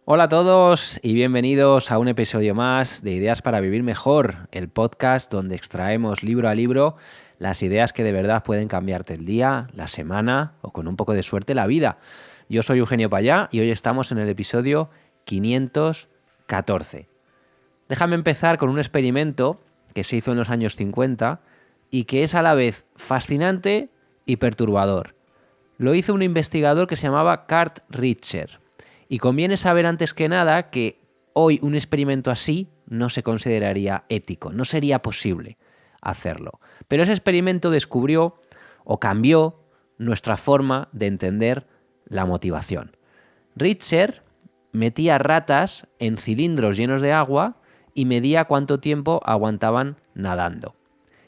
Hola a todos y bienvenidos a un episodio más de Ideas para Vivir Mejor, el podcast donde extraemos libro a libro las ideas que de verdad pueden cambiarte el día, la semana o con un poco de suerte la vida. Yo soy Eugenio Payá y hoy estamos en el episodio 514. Déjame empezar con un experimento que se hizo en los años 50 y que es a la vez fascinante y perturbador. Lo hizo un investigador que se llamaba Kurt Richter. Y conviene saber antes que nada que hoy un experimento así no se consideraría ético, no sería posible hacerlo. Pero ese experimento descubrió o cambió nuestra forma de entender la motivación. Richter metía ratas en cilindros llenos de agua y medía cuánto tiempo aguantaban nadando.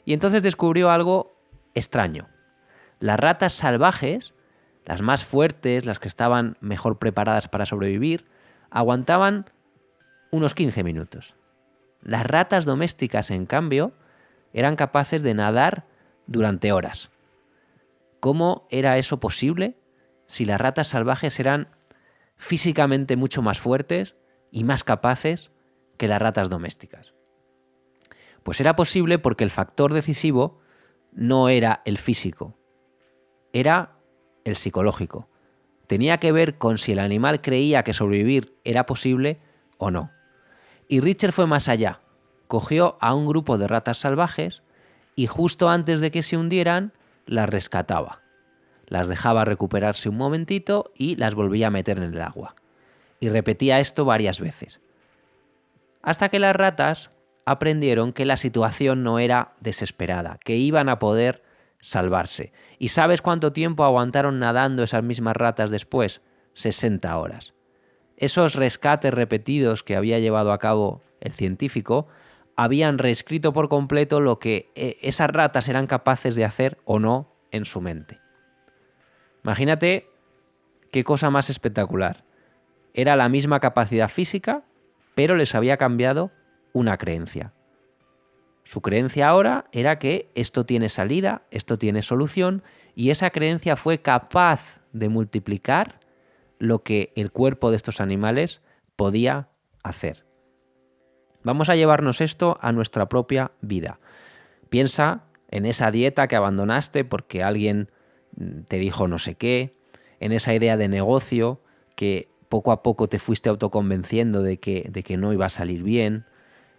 Y entonces descubrió algo extraño. Las ratas salvajes, las más fuertes, las que estaban mejor preparadas para sobrevivir, aguantaban unos 15 minutos. Las ratas domésticas, en cambio, eran capaces de nadar durante horas. ¿Cómo era eso posible si las ratas salvajes eran físicamente mucho más fuertes y más capaces que las ratas domésticas? Pues era posible porque el factor decisivo no era el físico, era el psicológico. Tenía que ver con si el animal creía que sobrevivir era posible o no. Y Richter fue más allá. Cogió a un grupo de ratas salvajes y justo antes de que se hundieran, las rescataba. Las dejaba recuperarse un momentito y las volvía a meter en el agua. Y repetía esto varias veces. Hasta que las ratas aprendieron que la situación no era desesperada, que iban a poder salvarse. ¿Y sabes cuánto tiempo aguantaron nadando esas mismas ratas después? 60 horas. Esos rescates repetidos que había llevado a cabo el científico habían reescrito por completo lo que esas ratas eran capaces de hacer o no en su mente. Imagínate qué cosa más espectacular. Era la misma capacidad física, pero les había cambiado una creencia. Su creencia ahora era que esto tiene salida, esto tiene solución, y esa creencia fue capaz de multiplicar lo que el cuerpo de estos animales podía hacer. Vamos a llevarnos esto a nuestra propia vida. Piensa en esa dieta que abandonaste porque alguien te dijo no sé qué, en esa idea de negocio que poco a poco te fuiste autoconvenciendo de que no iba a salir bien,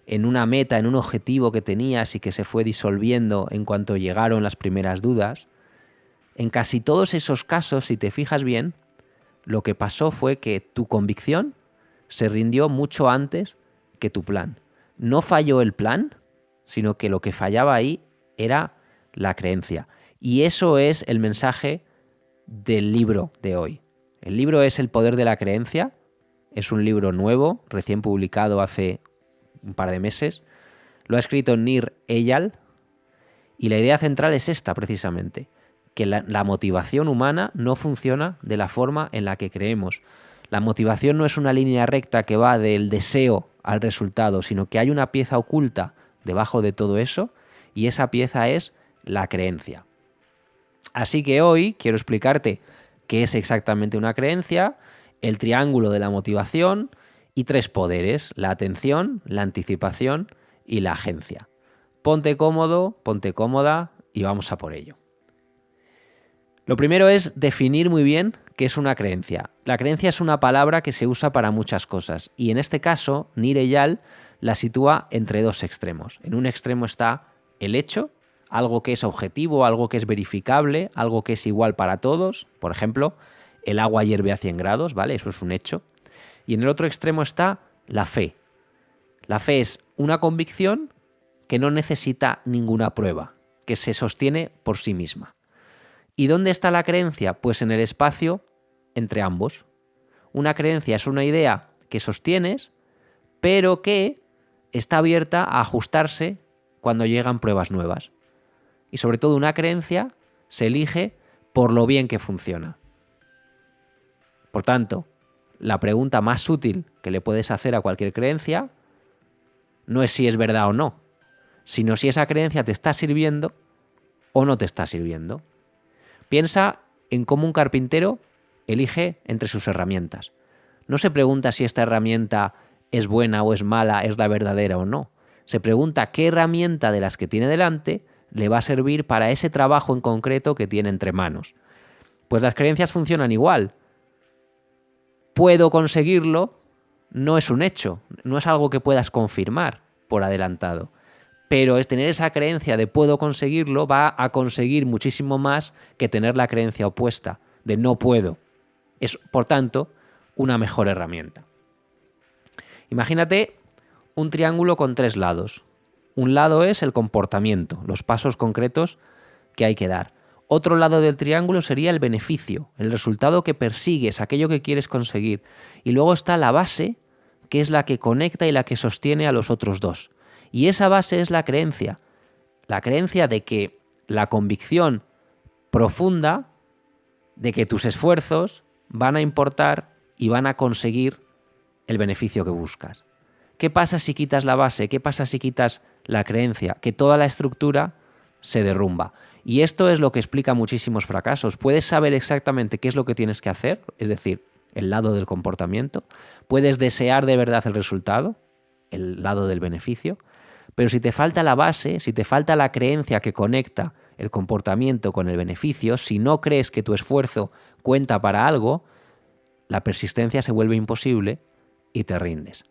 en una meta, en un objetivo que tenías y que se fue disolviendo en cuanto llegaron las primeras dudas. En casi todos esos casos, si te fijas bien, lo que pasó fue que tu convicción se rindió mucho antes que tu plan. No falló el plan, sino que lo que fallaba ahí era la creencia. Y eso es el mensaje del libro de hoy. El libro es El poder de la creencia. Es un libro nuevo, recién publicado hace un par de meses. Lo ha escrito Nir Eyal y la idea central es esta precisamente, que la motivación humana no funciona de la forma en la que creemos. La motivación no es una línea recta que va del deseo al resultado, sino que hay una pieza oculta debajo de todo eso y esa pieza es la creencia. Así que hoy quiero explicarte qué es exactamente una creencia, el triángulo de la motivación y 3 poderes: la atención, la anticipación y la agencia. Ponte cómodo, ponte cómoda y vamos a por ello. Lo primero es definir muy bien qué es una creencia. La creencia es una palabra que se usa para muchas cosas y en este caso Nir Eyal la sitúa entre 2 extremos. En un extremo está el hecho, algo que es objetivo, algo que es verificable, algo que es igual para todos. Por ejemplo, el agua hierve a 100 grados, ¿vale? Eso es un hecho. Y en el otro extremo está la fe. La fe es una convicción que no necesita ninguna prueba, que se sostiene por sí misma. ¿Y dónde está la creencia? Pues en el espacio entre ambos. Una creencia es una idea que sostienes, pero que está abierta a ajustarse cuando llegan pruebas nuevas. Y sobre todo una creencia se elige por lo bien que funciona. Por tanto, la pregunta más útil que le puedes hacer a cualquier creencia no es si es verdad o no, sino si esa creencia te está sirviendo o no te está sirviendo. Piensa en cómo un carpintero elige entre sus herramientas. No se pregunta si esta herramienta es buena o es mala, es la verdadera o no. Se pregunta qué herramienta de las que tiene delante le va a servir para ese trabajo en concreto que tiene entre manos. Pues las creencias funcionan igual. Puedo conseguirlo no es un hecho, no es algo que puedas confirmar por adelantado. Pero es tener esa creencia de puedo conseguirlo va a conseguir muchísimo más que tener la creencia opuesta de no puedo. Es, por tanto, una mejor herramienta. Imagínate un triángulo con 3 lados. Un lado es el comportamiento, los pasos concretos que hay que dar. Otro lado del triángulo sería el beneficio, el resultado que persigues, aquello que quieres conseguir. Y luego está la base, que es la que conecta y la que sostiene a los otros dos. Y esa base es la creencia de que la convicción profunda de que tus esfuerzos van a importar y van a conseguir el beneficio que buscas. ¿Qué pasa si quitas la base? ¿Qué pasa si quitas la creencia? Que toda la estructura se derrumba. Y esto es lo que explica muchísimos fracasos. Puedes saber exactamente qué es lo que tienes que hacer, es decir, el lado del comportamiento. Puedes desear de verdad el resultado, el lado del beneficio. Pero si te falta la base, si te falta la creencia que conecta el comportamiento con el beneficio, si no crees que tu esfuerzo cuenta para algo, la persistencia se vuelve imposible y te rindes.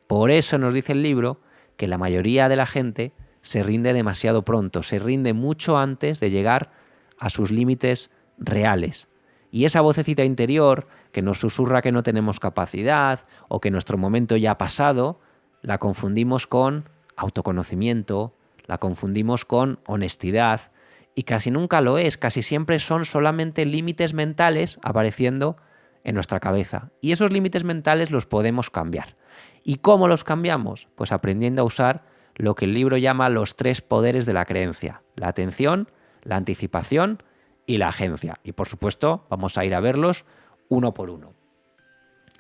Por eso nos dice el libro que la mayoría de la gente se rinde demasiado pronto, se rinde mucho antes de llegar a sus límites reales. Y esa vocecita interior que nos susurra que no tenemos capacidad o que nuestro momento ya ha pasado, la confundimos con autoconocimiento, la confundimos con honestidad y casi nunca lo es, casi siempre son solamente límites mentales apareciendo en nuestra cabeza. Y esos límites mentales los podemos cambiar. ¿Y cómo los cambiamos? Pues aprendiendo a usar lo que el libro llama los 3 poderes de la creencia: la atención, la anticipación y la agencia. Y por supuesto vamos a ir a verlos uno por uno.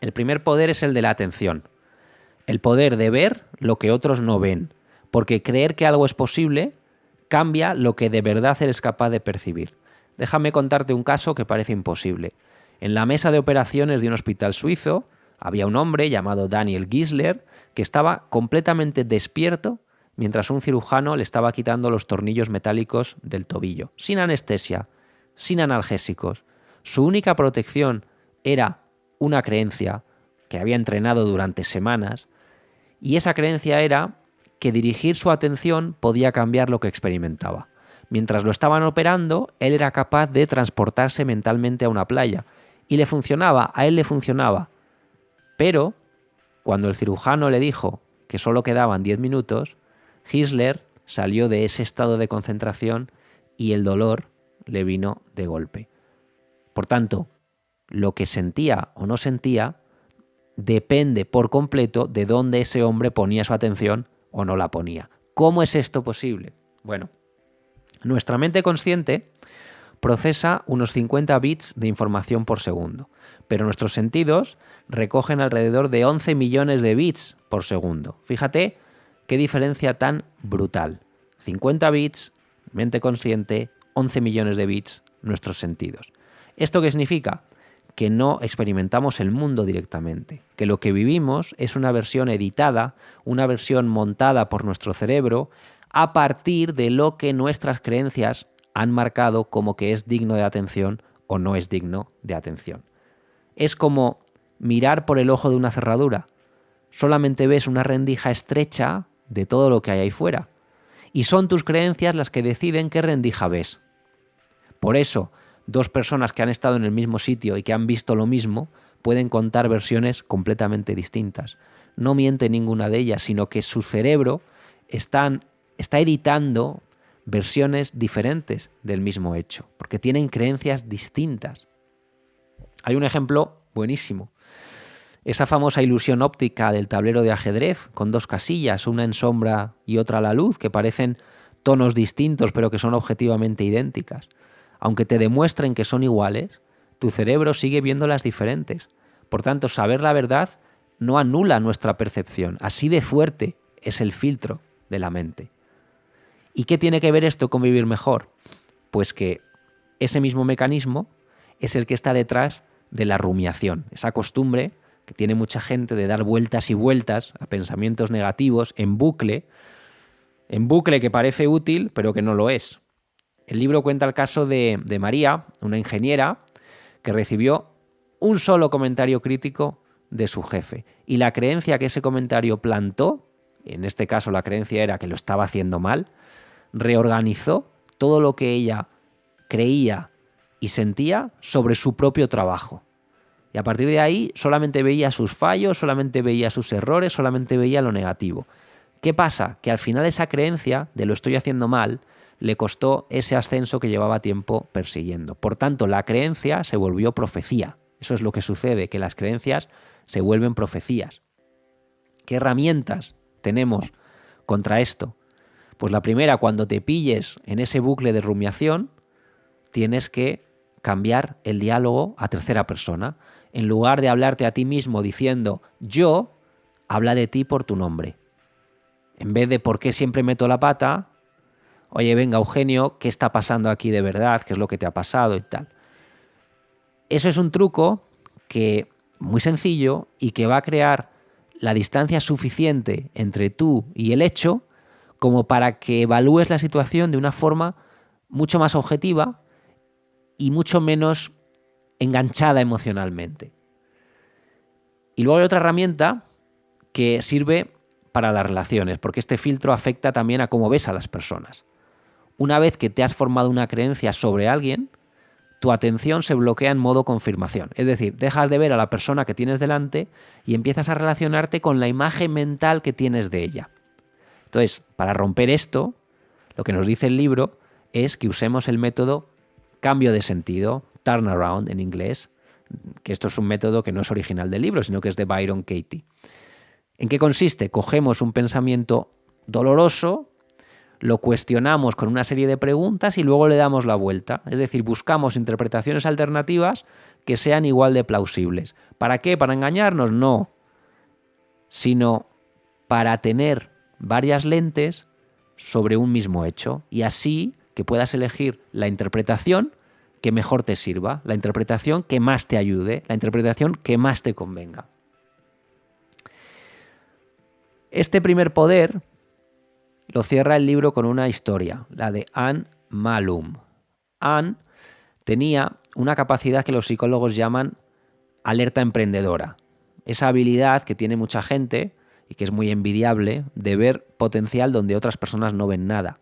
El primer poder es el de la atención. El poder de ver lo que otros no ven, porque creer que algo es posible cambia lo que de verdad eres capaz de percibir. Déjame contarte un caso que parece imposible. En la mesa de operaciones de un hospital suizo había un hombre llamado Daniel Gisler que estaba completamente despierto mientras un cirujano le estaba quitando los tornillos metálicos del tobillo, sin anestesia, sin analgésicos. Su única protección era una creencia que había entrenado durante semanas, y esa creencia era que dirigir su atención podía cambiar lo que experimentaba. Mientras lo estaban operando, él era capaz de transportarse mentalmente a una playa. Y le funcionaba, a él le funcionaba. Pero, cuando el cirujano le dijo que solo quedaban 10 minutos, Gisler salió de ese estado de concentración y el dolor le vino de golpe. Por tanto, lo que sentía o no sentía depende por completo de dónde ese hombre ponía su atención o no la ponía. ¿Cómo es esto posible? Bueno, nuestra mente consciente procesa unos 50 bits de información por segundo, pero nuestros sentidos recogen alrededor de 11 millones de bits por segundo. Fíjate qué diferencia tan brutal. 50 bits, mente consciente, 11 millones de bits, nuestros sentidos. ¿Esto qué significa? Que no experimentamos el mundo directamente, que lo que vivimos es una versión editada, una versión montada por nuestro cerebro a partir de lo que nuestras creencias han marcado como que es digno de atención o no es digno de atención. Es como mirar por el ojo de una cerradura. Solamente ves una rendija estrecha de todo lo que hay ahí fuera. Y son tus creencias las que deciden qué rendija ves. Por eso, 2 personas que han estado en el mismo sitio y que han visto lo mismo pueden contar versiones completamente distintas. No miente ninguna de ellas, sino que su cerebro está editando versiones diferentes del mismo hecho, porque tienen creencias distintas. Hay un ejemplo buenísimo. Esa famosa ilusión óptica del tablero de ajedrez, con 2 casillas, una en sombra y otra a la luz, que parecen tonos distintos pero que son objetivamente idénticas. Aunque te demuestren que son iguales, tu cerebro sigue viéndolas diferentes. Por tanto, saber la verdad no anula nuestra percepción. Así de fuerte es el filtro de la mente. ¿Y qué tiene que ver esto con vivir mejor? Pues que ese mismo mecanismo es el que está detrás de la rumiación, esa costumbre que tiene mucha gente de dar vueltas y vueltas a pensamientos negativos en bucle que parece útil, pero que no lo es. El libro cuenta el caso de María, una ingeniera, que recibió un solo comentario crítico de su jefe. Y la creencia que ese comentario plantó, en este caso la creencia era que lo estaba haciendo mal, reorganizó todo lo que ella creía y sentía sobre su propio trabajo. Y a partir de ahí solamente veía sus fallos, solamente veía sus errores, solamente veía lo negativo. ¿Qué pasa? Que al final esa creencia de lo estoy haciendo mal le costó ese ascenso que llevaba tiempo persiguiendo. Por tanto, la creencia se volvió profecía. Eso es lo que sucede, que las creencias se vuelven profecías. ¿Qué herramientas tenemos contra esto? Pues la primera, cuando te pilles en ese bucle de rumiación, tienes que cambiar el diálogo a tercera persona. En lugar de hablarte a ti mismo diciendo yo, habla de ti por tu nombre. En vez de ¿por qué siempre meto la pata? Oye, venga, Eugenio, ¿qué está pasando aquí de verdad? ¿Qué es lo que te ha pasado y tal? Eso es un truco que muy sencillo y que va a crear la distancia suficiente entre tú y el hecho como para que evalúes la situación de una forma mucho más objetiva y mucho menos enganchada emocionalmente. Y luego hay otra herramienta que sirve para las relaciones, porque este filtro afecta también a cómo ves a las personas. Una vez que te has formado una creencia sobre alguien, tu atención se bloquea en modo confirmación. Es decir, dejas de ver a la persona que tienes delante y empiezas a relacionarte con la imagen mental que tienes de ella. Entonces, para romper esto, lo que nos dice el libro es que usemos el método cambio de sentido, turnaround en inglés, que esto es un método que no es original del libro, sino que es de Byron Katie. ¿En qué consiste? Cogemos un pensamiento doloroso, lo cuestionamos con una serie de preguntas y luego le damos la vuelta. Es decir, buscamos interpretaciones alternativas que sean igual de plausibles. ¿Para qué? ¿Para engañarnos? No. Sino para tener varias lentes sobre un mismo hecho y así que puedas elegir la interpretación que mejor te sirva, la interpretación que más te ayude, la interpretación que más te convenga. Este primer poder lo cierra el libro con una historia, la de Anne Malum. Anne tenía una capacidad que los psicólogos llaman alerta emprendedora. Esa habilidad que tiene mucha gente y que es muy envidiable de ver potencial donde otras personas no ven nada.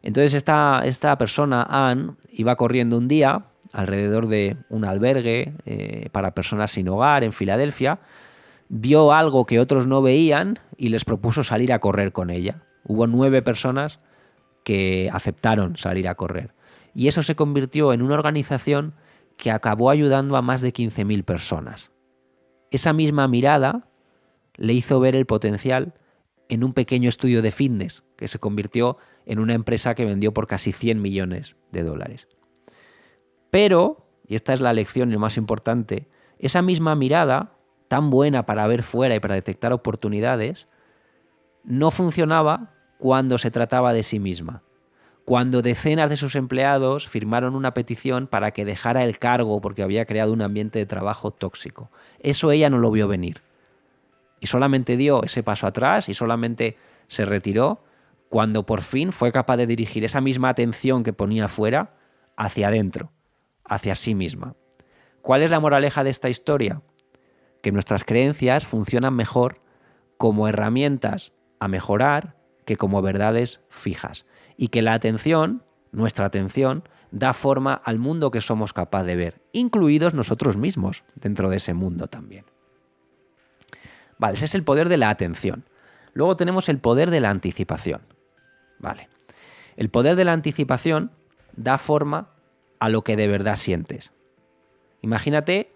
Entonces esta persona, Anne, iba corriendo un día alrededor de un albergue para personas sin hogar en Filadelfia, vio algo que otros no veían y les propuso salir a correr con ella. Hubo 9 personas que aceptaron salir a correr. Y eso se convirtió en una organización que acabó ayudando a más de 15.000 personas. Esa misma mirada le hizo ver el potencial en un pequeño estudio de fitness que se convirtió en una empresa que vendió por casi 100 millones de dólares. Pero, y esta es la lección y lo más importante, esa misma mirada, tan buena para ver fuera y para detectar oportunidades, no funcionaba cuando se trataba de sí misma. Cuando decenas de sus empleados firmaron una petición para que dejara el cargo porque había creado un ambiente de trabajo tóxico. Eso ella no lo vio venir. Y solamente dio ese paso atrás y solamente se retiró cuando por fin fue capaz de dirigir esa misma atención que ponía afuera hacia adentro, hacia sí misma. ¿Cuál es la moraleja de esta historia? Que nuestras creencias funcionan mejor como herramientas a mejorar que como verdades fijas. Y que la atención, nuestra atención, da forma al mundo que somos capaces de ver, incluidos nosotros mismos dentro de ese mundo también. Vale, ese es el poder de la atención. Luego tenemos el poder de la anticipación. Vale. El poder de la anticipación da forma a lo que de verdad sientes. Imagínate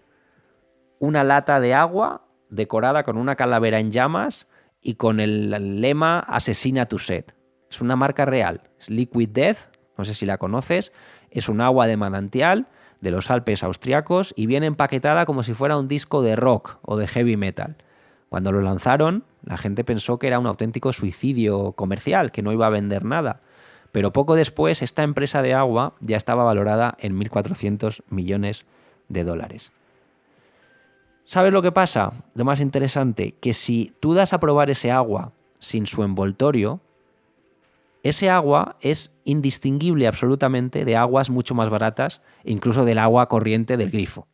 una lata de agua decorada con una calavera en llamas y con el lema Asesina tu sed. Es una marca real, es Liquid Death, no sé si la conoces, es un agua de manantial de los Alpes austriacos y viene empaquetada como si fuera un disco de rock o de heavy metal. Cuando lo lanzaron, la gente pensó que era un auténtico suicidio comercial, que no iba a vender nada. Pero poco después, esta empresa de agua ya estaba valorada en 1.400 millones de dólares. ¿Sabes lo que pasa? Lo más interesante, que si tú das a probar ese agua sin su envoltorio, ese agua es indistinguible absolutamente de aguas mucho más baratas, incluso del agua corriente del grifo.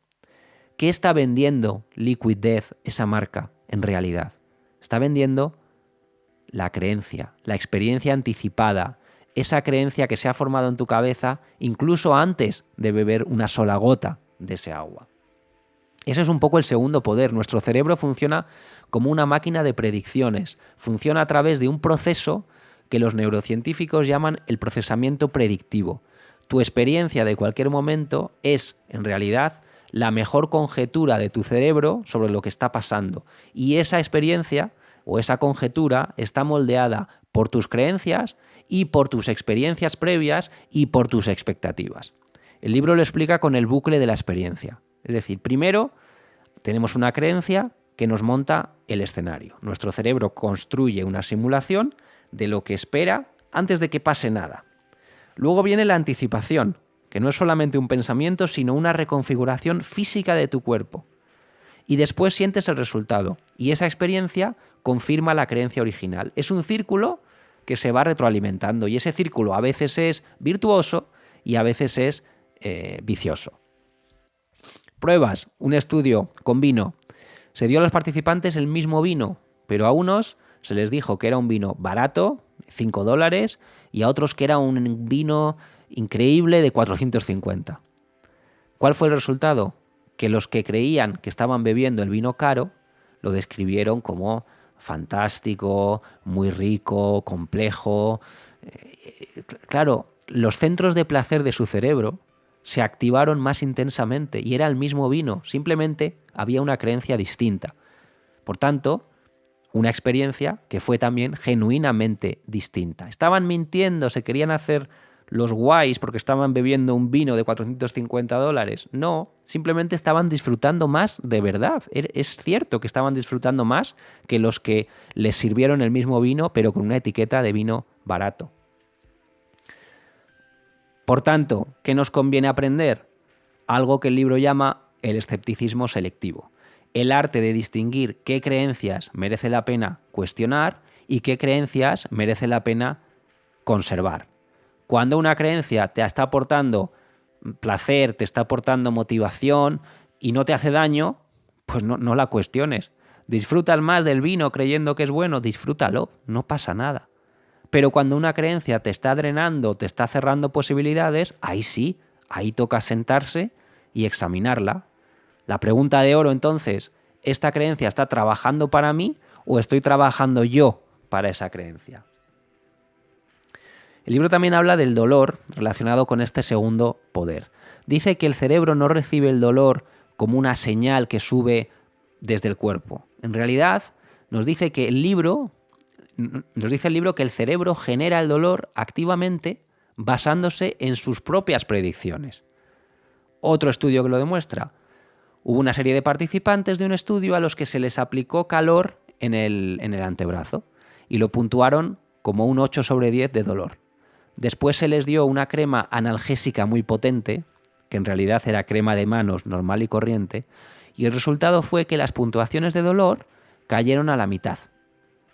¿Qué está vendiendo Liquid Death, esa marca, en realidad? Está vendiendo la creencia, la experiencia anticipada, esa creencia que se ha formado en tu cabeza incluso antes de beber una sola gota de ese agua. Ese es un poco el segundo poder. Nuestro cerebro funciona como una máquina de predicciones. Funciona a través de un proceso que los neurocientíficos llaman el procesamiento predictivo. Tu experiencia de cualquier momento es, en realidad, la mejor conjetura de tu cerebro sobre lo que está pasando. Y esa experiencia o esa conjetura está moldeada por tus creencias y por tus experiencias previas y por tus expectativas. El libro lo explica con el bucle de la experiencia. Es decir, primero tenemos una creencia que nos monta el escenario. Nuestro cerebro construye una simulación de lo que espera antes de que pase nada. Luego viene la anticipación, que no es solamente un pensamiento, sino una reconfiguración física de tu cuerpo. Y después sientes el resultado, y esa experiencia confirma la creencia original. Es un círculo que se va retroalimentando, y ese círculo a veces es virtuoso y a veces es vicioso. Pruebas, un estudio con vino. Se dio a los participantes el mismo vino, pero a unos se les dijo que era un vino barato, $5, y a otros que era un vino increíble de 450. ¿Cuál fue el resultado? Que los que creían que estaban bebiendo el vino caro lo describieron como fantástico, muy rico, complejo. Claro, los centros de placer de su cerebro se activaron más intensamente y era el mismo vino, simplemente había una creencia distinta. Por tanto, una experiencia que fue también genuinamente distinta. Estaban mintiendo, se querían hacer los guays porque estaban bebiendo un vino de $450. No, simplemente estaban disfrutando más de verdad. Es cierto que estaban disfrutando más que los que les sirvieron el mismo vino, pero con una etiqueta de vino barato. Por tanto, ¿qué nos conviene aprender? Algo que el libro llama el escepticismo selectivo. El arte de distinguir qué creencias merece la pena cuestionar y qué creencias merece la pena conservar. Cuando una creencia te está aportando placer, te está aportando motivación y no te hace daño, pues no la cuestiones. ¿Disfrutas más del vino creyendo que es bueno? Disfrútalo, no pasa nada. Pero cuando una creencia te está drenando, te está cerrando posibilidades, ahí sí, ahí toca sentarse y examinarla. La pregunta de oro entonces, ¿esta creencia está trabajando para mí o estoy trabajando yo para esa creencia? El libro también habla del dolor relacionado con este segundo poder. Dice que el cerebro no recibe el dolor como una señal que sube desde el cuerpo. En realidad, nos dice el libro que el cerebro genera el dolor activamente basándose en sus propias predicciones. Otro estudio que lo demuestra. Hubo una serie de participantes de un estudio a los que se les aplicó calor en el antebrazo y lo puntuaron como un 8 sobre 10 de dolor. Después se les dio una crema analgésica muy potente, que en realidad era crema de manos normal y corriente, y el resultado fue que las puntuaciones de dolor cayeron a la mitad.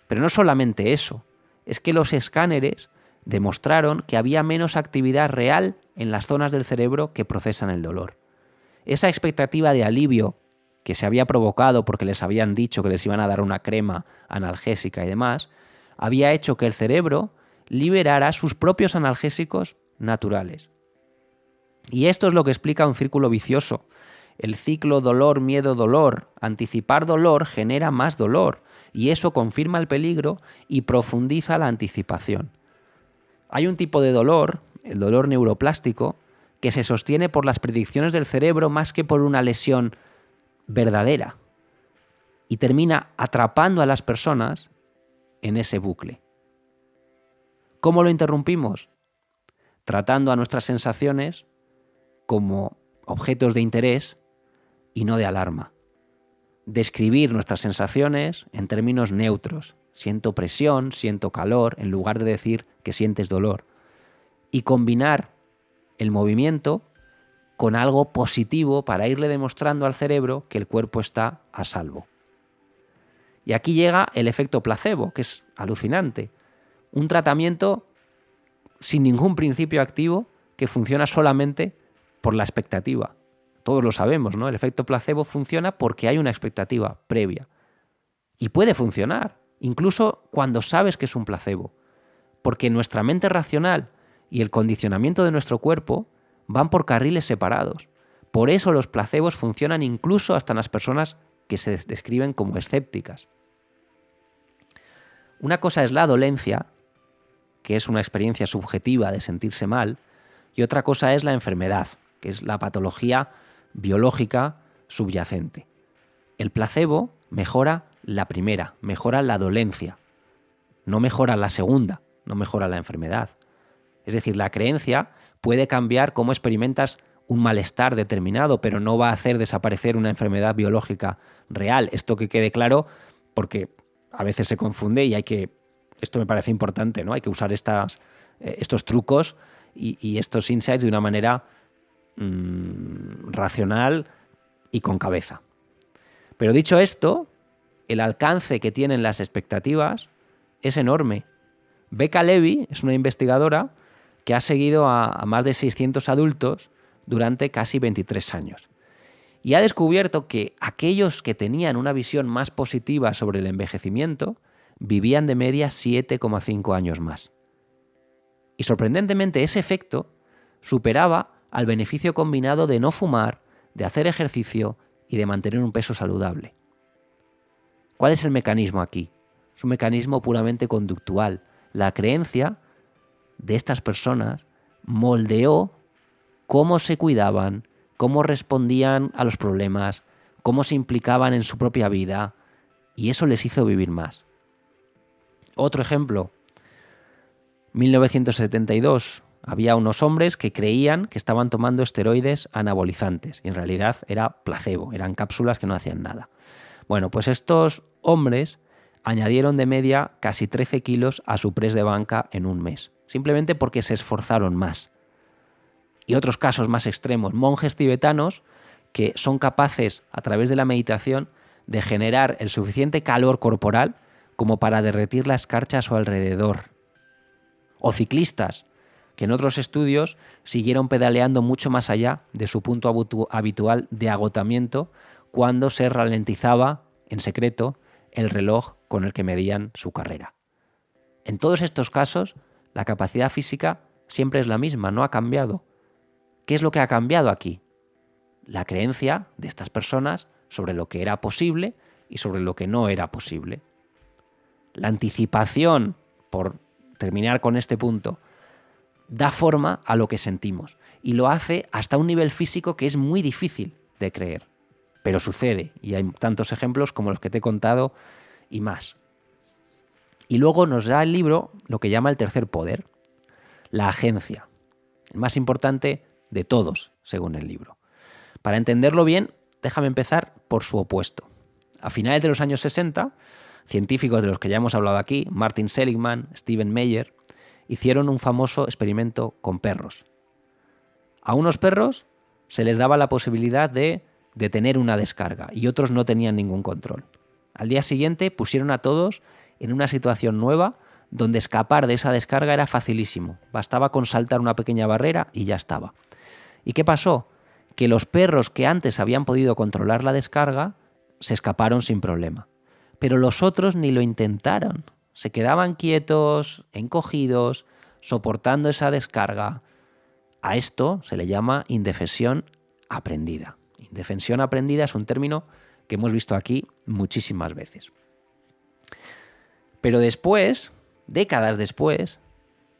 Pero no solamente eso, es que los escáneres demostraron que había menos actividad real en las zonas del cerebro que procesan el dolor. Esa expectativa de alivio que se había provocado porque les habían dicho que les iban a dar una crema analgésica y demás, había hecho que el cerebro liberara sus propios analgésicos naturales. Y esto es lo que explica un círculo vicioso. El ciclo dolor, miedo, dolor. Anticipar dolor genera más dolor y eso confirma el peligro y profundiza la anticipación. Hay un tipo de dolor, el dolor neuroplástico, que se sostiene por las predicciones del cerebro más que por una lesión verdadera y termina atrapando a las personas en ese bucle. ¿Cómo lo interrumpimos? Tratando a nuestras sensaciones como objetos de interés y no de alarma. Describir nuestras sensaciones en términos neutros. Siento presión, siento calor, en lugar de decir que sientes dolor. Y combinar el movimiento con algo positivo para irle demostrando al cerebro que el cuerpo está a salvo. Y aquí llega el efecto placebo, que es alucinante. Un tratamiento sin ningún principio activo que funciona solamente por la expectativa. Todos lo sabemos, ¿no? El efecto placebo funciona porque hay una expectativa previa. Y puede funcionar, incluso cuando sabes que es un placebo. Porque nuestra mente racional y el condicionamiento de nuestro cuerpo van por carriles separados. Por eso los placebos funcionan incluso hasta en las personas que se describen como escépticas. Una cosa es la dolencia, que es una experiencia subjetiva de sentirse mal, y otra cosa es la enfermedad, que es la patología biológica subyacente. El placebo mejora la primera, mejora la dolencia, no mejora la segunda, no mejora la enfermedad. Es decir, la creencia puede cambiar cómo experimentas un malestar determinado, pero no va a hacer desaparecer una enfermedad biológica real. Esto que quede claro, porque a veces se confunde y esto me parece importante, ¿no? Hay que usar estos trucos y estos insights de una manera racional y con cabeza. Pero dicho esto, el alcance que tienen las expectativas es enorme. Becca Levy es una investigadora que ha seguido a más de 600 adultos durante casi 23 años. Y ha descubierto que aquellos que tenían una visión más positiva sobre el envejecimiento vivían de media 7,5 años más. Y sorprendentemente ese efecto superaba al beneficio combinado de no fumar, de hacer ejercicio y de mantener un peso saludable. ¿Cuál es el mecanismo aquí? Es un mecanismo puramente conductual. La creencia de estas personas moldeó cómo se cuidaban, cómo respondían a los problemas, cómo se implicaban en su propia vida, y eso les hizo vivir más. Otro ejemplo, 1972, había unos hombres que creían que estaban tomando esteroides anabolizantes, y en realidad era placebo, eran cápsulas que no hacían nada. Bueno, pues estos hombres añadieron de media casi 13 kilos a su press de banca en un mes, simplemente porque se esforzaron más. Y otros casos más extremos, monjes tibetanos que son capaces, a través de la meditación, de generar el suficiente calor corporal como para derretir la escarcha a su alrededor. O ciclistas, que en otros estudios siguieron pedaleando mucho más allá de su punto habitual de agotamiento cuando se ralentizaba, en secreto, el reloj con el que medían su carrera. En todos estos casos, la capacidad física siempre es la misma, no ha cambiado. ¿Qué es lo que ha cambiado aquí? La creencia de estas personas sobre lo que era posible y sobre lo que no era posible. La anticipación, por terminar con este punto, da forma a lo que sentimos y lo hace hasta un nivel físico que es muy difícil de creer. Pero sucede, y hay tantos ejemplos como los que te he contado y más. Y luego nos da el libro lo que llama el tercer poder, la agencia, el más importante de todos, según el libro. Para entenderlo bien, déjame empezar por su opuesto. A finales de los años 60, científicos de los que ya hemos hablado aquí, Martin Seligman, Stephen Meyer, hicieron un famoso experimento con perros. A unos perros se les daba la posibilidad de detener una descarga y otros no tenían ningún control. Al día siguiente pusieron a todos en una situación nueva donde escapar de esa descarga era facilísimo. Bastaba con saltar una pequeña barrera y ya estaba. ¿Y qué pasó? Que los perros que antes habían podido controlar la descarga se escaparon sin problema. Pero los otros ni lo intentaron. Se quedaban quietos, encogidos, soportando esa descarga. A esto se le llama indefensión aprendida. Indefensión aprendida es un término que hemos visto aquí muchísimas veces. Pero después, décadas después,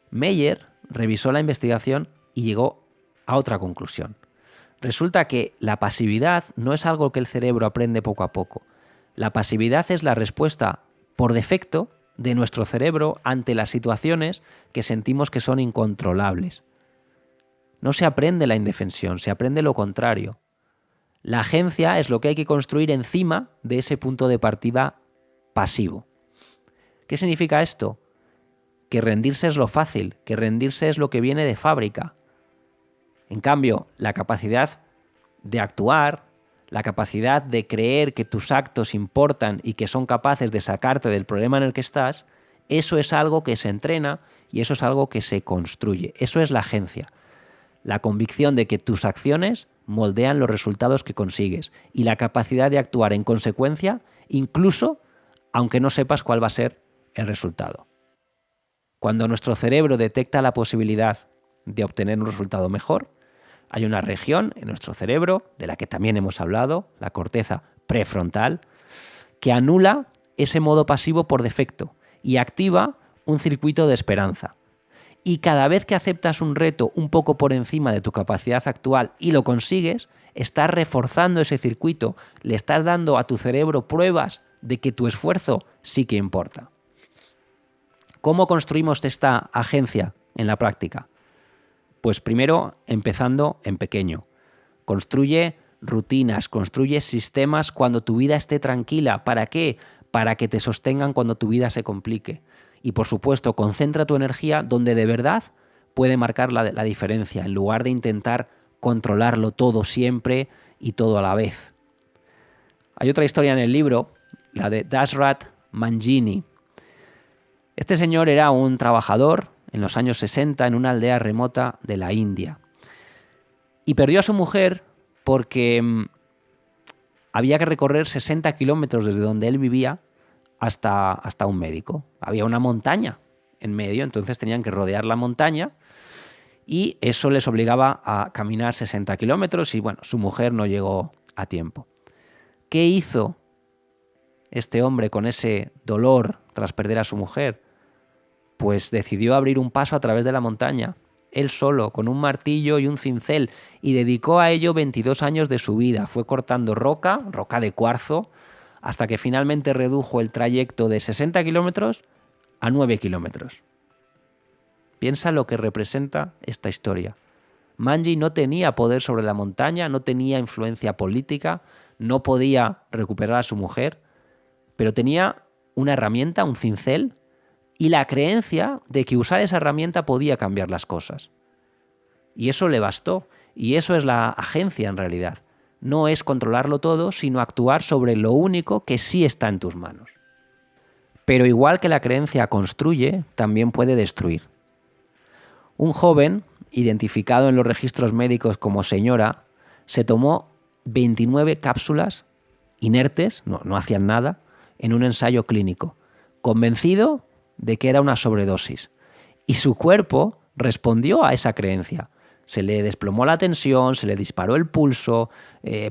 Meyer revisó la investigación y llegó a otra conclusión. Resulta que la pasividad no es algo que el cerebro aprende poco a poco. La pasividad es la respuesta por defecto de nuestro cerebro ante las situaciones que sentimos que son incontrolables. No se aprende la indefensión, se aprende lo contrario. La agencia es lo que hay que construir encima de ese punto de partida pasivo. ¿Qué significa esto? Que rendirse es lo fácil, que rendirse es lo que viene de fábrica. En cambio, la capacidad de actuar, la capacidad de creer que tus actos importan y que son capaces de sacarte del problema en el que estás, eso es algo que se entrena y eso es algo que se construye. Eso es la agencia. La convicción de que tus acciones moldean los resultados que consigues y la capacidad de actuar en consecuencia, incluso aunque no sepas cuál va a ser el resultado. Cuando nuestro cerebro detecta la posibilidad de obtener un resultado mejor, hay una región en nuestro cerebro, de la que también hemos hablado, la corteza prefrontal, que anula ese modo pasivo por defecto y activa un circuito de esperanza. Y cada vez que aceptas un reto un poco por encima de tu capacidad actual y lo consigues, estás reforzando ese circuito, le estás dando a tu cerebro pruebas de que tu esfuerzo sí que importa. ¿Cómo construimos esta agencia en la práctica? Pues primero empezando en pequeño. Construye rutinas, construye sistemas cuando tu vida esté tranquila. ¿Para qué? Para que te sostengan cuando tu vida se complique. Y por supuesto, concentra tu energía donde de verdad puede marcar la diferencia, en lugar de intentar controlarlo todo siempre y todo a la vez. Hay otra historia en el libro, la de Dashrath Manjini. Este señor era un trabajador en los años 60 en una aldea remota de la India. Y perdió a su mujer porque había que recorrer 60 kilómetros desde donde él vivía hasta un médico. Había una montaña en medio, entonces tenían que rodear la montaña y eso les obligaba a caminar 60 kilómetros y bueno, su mujer no llegó a tiempo. ¿Qué hizo este hombre con ese dolor tras perder a su mujer? Pues decidió abrir un paso a través de la montaña, él solo, con un martillo y un cincel, y dedicó a ello 22 años de su vida. Fue cortando roca de cuarzo, hasta que finalmente redujo el trayecto de 60 kilómetros a 9 kilómetros. Piensa lo que representa esta historia. Manji no tenía poder sobre la montaña, no tenía influencia política, no podía recuperar a su mujer, pero tenía una herramienta, un cincel, y la creencia de que usar esa herramienta podía cambiar las cosas. Y eso le bastó. Y eso es la agencia en realidad. No es controlarlo todo, sino actuar sobre lo único que sí está en tus manos. Pero igual que la creencia construye, también puede destruir. Un joven, identificado en los registros médicos como señora, se tomó 29 cápsulas inertes, no hacían nada, en un ensayo clínico, convencido de que era una sobredosis. Y su cuerpo respondió a esa creencia. Se le desplomó la tensión, se le disparó el pulso,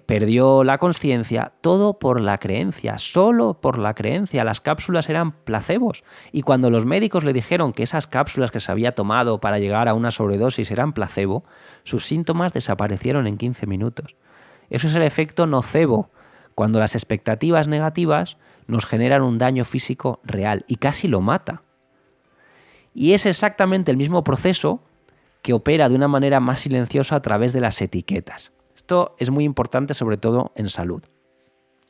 perdió la conciencia, todo por la creencia, solo por la creencia. Las cápsulas eran placebos. Y cuando los médicos le dijeron que esas cápsulas que se había tomado para llegar a una sobredosis eran placebo, sus síntomas desaparecieron en 15 minutos. Eso es el efecto nocebo, cuando las expectativas negativas nos generan un daño físico real y casi lo mata. Y es exactamente el mismo proceso que opera de una manera más silenciosa a través de las etiquetas. Esto es muy importante, sobre todo en salud.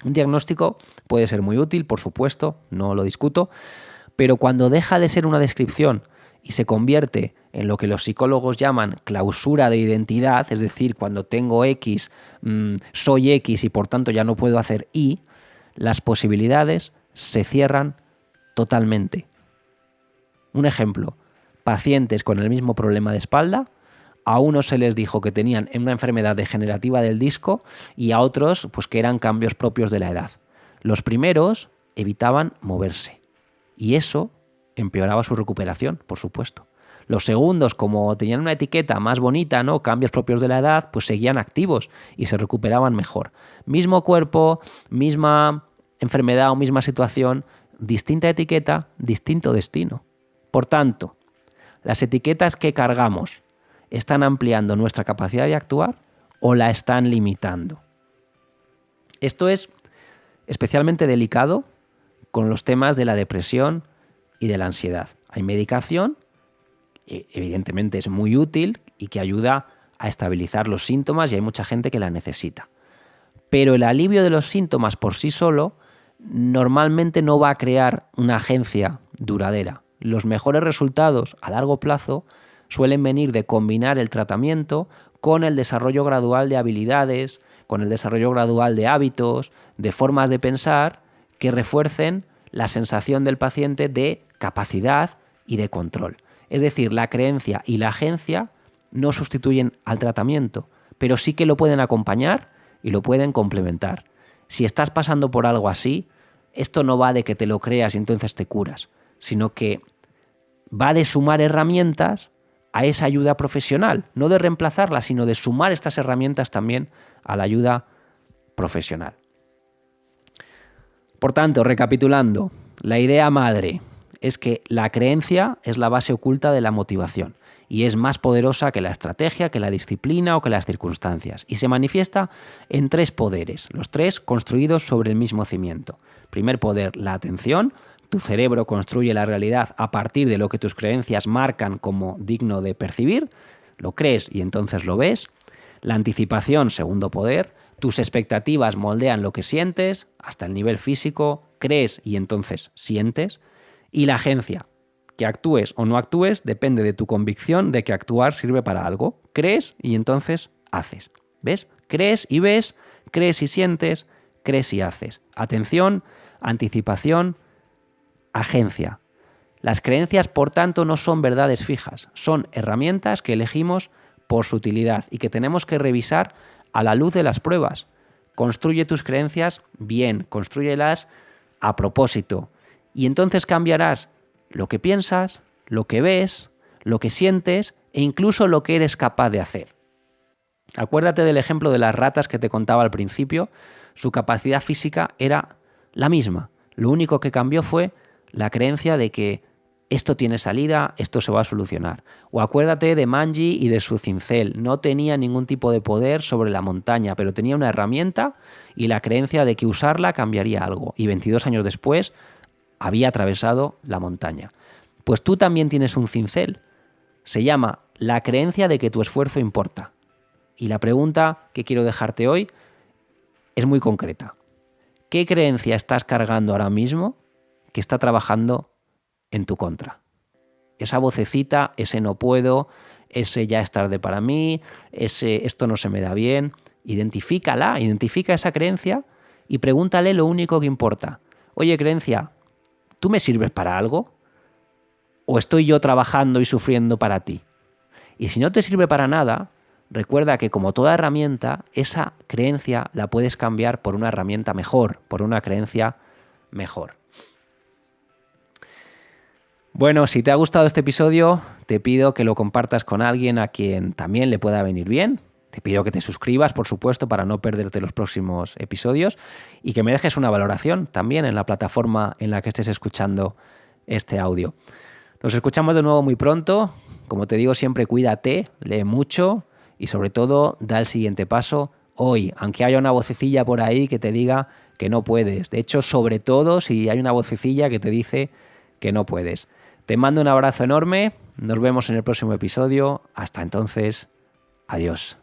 Un diagnóstico puede ser muy útil, por supuesto, no lo discuto, pero cuando deja de ser una descripción y se convierte en lo que los psicólogos llaman clausura de identidad, es decir, cuando tengo X, soy X y por tanto ya no puedo hacer Y, las posibilidades se cierran totalmente. Un ejemplo, pacientes con el mismo problema de espalda, a unos se les dijo que tenían una enfermedad degenerativa del disco y a otros pues que eran cambios propios de la edad. Los primeros evitaban moverse y eso empeoraba su recuperación, por supuesto. Los segundos, como tenían una etiqueta más bonita, ¿no? Cambios propios de la edad, pues seguían activos y se recuperaban mejor. Mismo cuerpo, misma enfermedad o misma situación, distinta etiqueta, distinto destino. Por tanto, ¿las etiquetas que cargamos están ampliando nuestra capacidad de actuar o la están limitando? Esto es especialmente delicado con los temas de la depresión y de la ansiedad. Hay medicación, evidentemente es muy útil y que ayuda a estabilizar los síntomas y hay mucha gente que la necesita. Pero el alivio de los síntomas por sí solo normalmente no va a crear una agencia duradera. Los mejores resultados a largo plazo suelen venir de combinar el tratamiento con el desarrollo gradual de habilidades, con el desarrollo gradual de hábitos, de formas de pensar que refuercen la sensación del paciente de capacidad y de control. Es decir, la creencia y la agencia no sustituyen al tratamiento, pero sí que lo pueden acompañar y lo pueden complementar. Si estás pasando por algo así, esto no va de que te lo creas y entonces te curas, sino que va de sumar herramientas a esa ayuda profesional, no de reemplazarla, sino de sumar estas herramientas también a la ayuda profesional. Por tanto, recapitulando, la idea madre es que la creencia es la base oculta de la motivación y es más poderosa que la estrategia, que la disciplina o que las circunstancias. Y se manifiesta en 3 poderes, los 3 construidos sobre el mismo cimiento. Primer poder, la atención. Tu cerebro construye la realidad a partir de lo que tus creencias marcan como digno de percibir. Lo crees y entonces lo ves. La anticipación, segundo poder. Tus expectativas moldean lo que sientes hasta el nivel físico. Crees y entonces sientes. Y la agencia. Que actúes o no actúes depende de tu convicción de que actuar sirve para algo. Crees y entonces haces. ¿Ves? Crees y ves, crees y sientes, crees y haces. Atención, anticipación, agencia. Las creencias, por tanto, no son verdades fijas, son herramientas que elegimos por su utilidad y que tenemos que revisar a la luz de las pruebas. Construye tus creencias bien, constrúyelas a propósito y entonces cambiarás lo que piensas, lo que ves, lo que sientes e incluso lo que eres capaz de hacer. Acuérdate del ejemplo de las ratas que te contaba al principio. Su capacidad física era la misma. Lo único que cambió fue la creencia de que esto tiene salida, esto se va a solucionar. O acuérdate de Manji y de su cincel. No tenía ningún tipo de poder sobre la montaña, pero tenía una herramienta y la creencia de que usarla cambiaría algo. Y 22 años después había atravesado la montaña. Pues tú también tienes un cincel. Se llama la creencia de que tu esfuerzo importa. Y la pregunta que quiero dejarte hoy es muy concreta. ¿Qué creencia estás cargando ahora mismo que está trabajando en tu contra? Esa vocecita, ese no puedo, ese ya es tarde para mí, ese esto no se me da bien. Identifícala, identifica esa creencia y pregúntale lo único que importa. Oye, creencia, ¿tú me sirves para algo? ¿O estoy yo trabajando y sufriendo para ti? Y si no te sirve para nada, recuerda que como toda herramienta, esa creencia la puedes cambiar por una herramienta mejor, por una creencia mejor. Bueno, si te ha gustado este episodio, te pido que lo compartas con alguien a quien también le pueda venir bien. Te pido que te suscribas, por supuesto, para no perderte los próximos episodios y que me dejes una valoración también en la plataforma en la que estés escuchando este audio. Nos escuchamos de nuevo muy pronto. Como te digo siempre, cuídate, lee mucho y sobre todo da el siguiente paso hoy, aunque haya una vocecilla por ahí que te diga que no puedes. De hecho, sobre todo si hay una vocecilla que te dice que no puedes. Te mando un abrazo enorme, nos vemos en el próximo episodio. Hasta entonces, adiós.